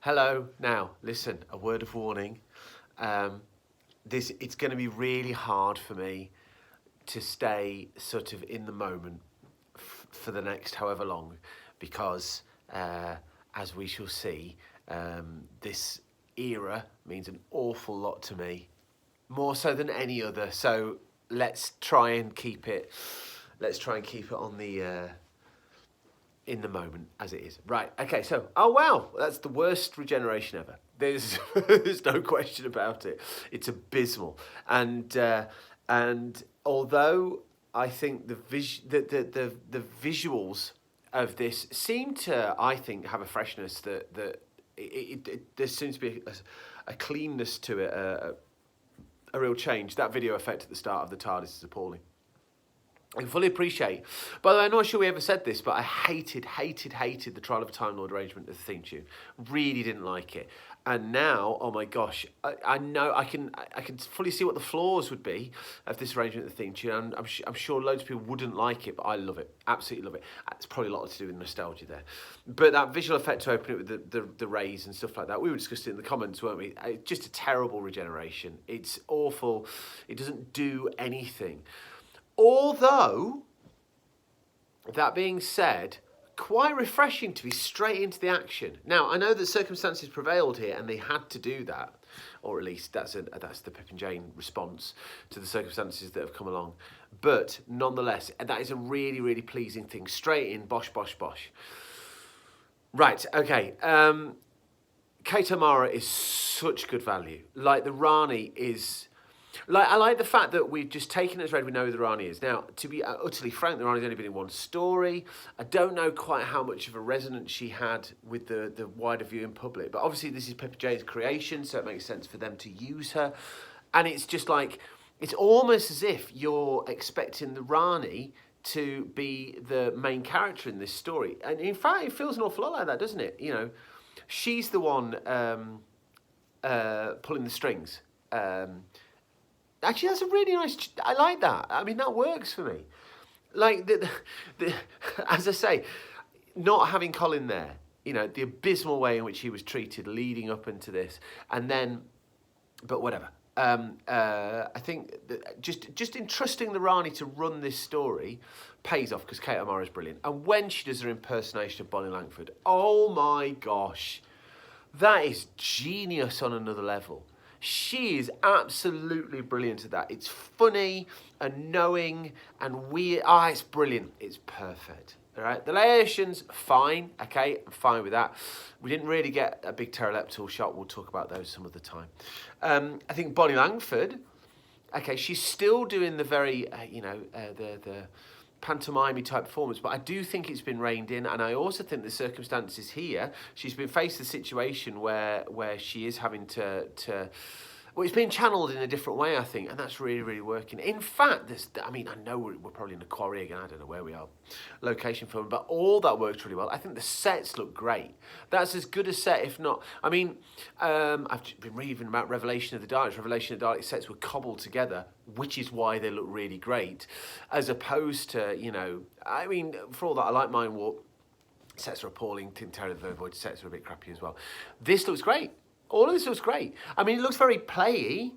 Hello. Now, listen, a word of warning. It's going to be really hard for me to stay sort of in the moment for the next however long, because as we shall see, this era means an awful lot to me, more so than any other. So let's try and keep it. Let's try and keep it on the. In the moment as it is. Right, okay, so, oh wow, that's the worst regeneration ever. There's no question about it. It's abysmal. And although I think the visuals of this seem to, I think, have a freshness that there seems to be a cleanness to it, a real change. That video effect at the start of the TARDIS is appalling. I can fully appreciate. By the way, I'm not sure we ever said this, but I hated the Trial of a Time Lord arrangement of the theme tune. Really didn't like it. And now, oh my gosh, I know I can fully see what the flaws would be of this arrangement of the theme tune. And I'm sure loads of people wouldn't like it, but I love it. Absolutely love it. It's probably a lot to do with nostalgia there. But that visual effect to open it with the rays and stuff like that, we were discussing it in the comments, weren't we? Just a terrible regeneration. It's awful. It doesn't do anything. Although, that being said, quite refreshing to be straight into the action. Now, I know that circumstances prevailed here and they had to do that, or at least that's the Pip and Jane response to the circumstances that have come along. But nonetheless, that is a really, really pleasing thing. Straight in, bosh, bosh, bosh. Right, okay. Kate O'Mara is such good value. Like, the Rani is... I like the fact that we've just taken it as read, we know who the Rani is. Now, to be utterly frank, the Rani's only been in one story. I don't know quite how much of a resonance she had with the wider viewing public, but obviously this is Pippa Jane's creation, so it makes sense for them to use her. And it's just like, it's almost as if you're expecting the Rani to be the main character in this story. And in fact, it feels an awful lot like that, doesn't it? You know, she's the one pulling the strings. Actually, that's a really nice... I like that. I mean, that works for me. Like, as I say, not having Colin there, you know, the abysmal way in which he was treated leading up into this, and then... But whatever. I think that just entrusting the Rani to run this story pays off, because Kate O'Mara is brilliant. And when she does her impersonation of Bonnie Langford, oh my gosh, that is genius on another level. She is absolutely brilliant at that. It's funny and knowing and weird. It's brilliant. It's perfect. All right. The Laotians, fine. Okay, I'm fine with that. We didn't really get a big pteroleptal shot. We'll talk about those some other time. I think Bonnie Langford, okay, she's still doing the very, the pantomime type performance, but I do think it's been reined in, and I also think the circumstances here, she's been faced with a situation where she is having to well, it's being channeled in a different way, I think, and that's really, really working. In fact, I know we're probably in a quarry again, I don't know where we are, location film, but all that works really well. I think the sets look great. That's as good a set, if not, I've been reading about Revelation of the Daleks. Revelation of the Daleks sets were cobbled together, which is why they look really great, as opposed to, for all that, I like Mind Warp, sets are appalling, Tin Terror of the Void sets are a bit crappy as well. This looks great. All of this looks great. I mean, it looks very playy,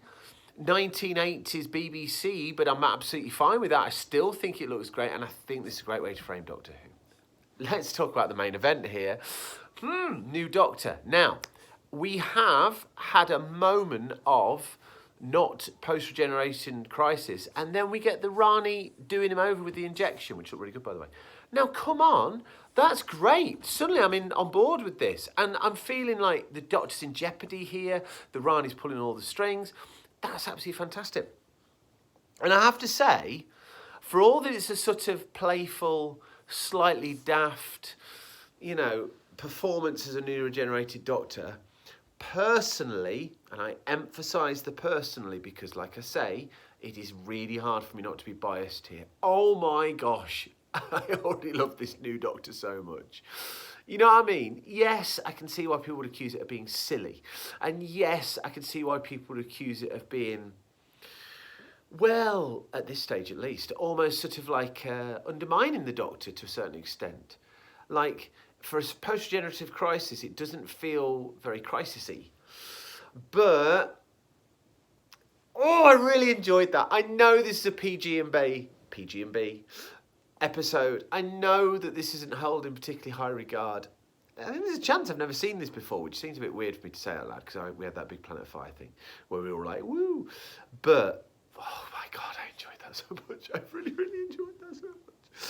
1980s BBC, but I'm absolutely fine with that. I still think it looks great, and I think this is a great way to frame Doctor Who. Let's talk about the main event here. New Doctor. Now, we have had a moment of not post-regeneration crisis, and then we get the Rani doing him over with the injection, which looked really good, by the way. Now, come on, that's great. Suddenly I'm on board with this, and I'm feeling like the Doctor's in jeopardy here. The Rani's pulling all the strings. That's absolutely fantastic. And I have to say, for all that it's a sort of playful, slightly daft, performance as a new regenerated Doctor, personally, and I emphasise the personally because, like I say, it is really hard for me not to be biased here. Oh my gosh, I already love this new Doctor so much. You know what I mean? Yes, I can see why people would accuse it of being silly. And yes, I can see why people would accuse it of being, well, at this stage at least, almost sort of like undermining the Doctor to a certain extent. Like, for a post-regenerative crisis, it doesn't feel very crisisy. But, I really enjoyed that. I know this is a PG&B episode. I know that this isn't held in particularly high regard. I think there's a chance I've never seen this before, which seems a bit weird for me to say out loud, because we had that big Planet of Fire thing where we were all like, woo. But, oh my God, I enjoyed that so much. I really, really enjoyed that so much.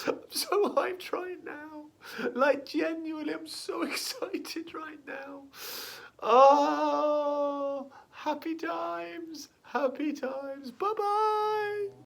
I'm so hyped right now. Like, genuinely, I'm so excited right now. Oh, happy times. Happy times. Bye-bye.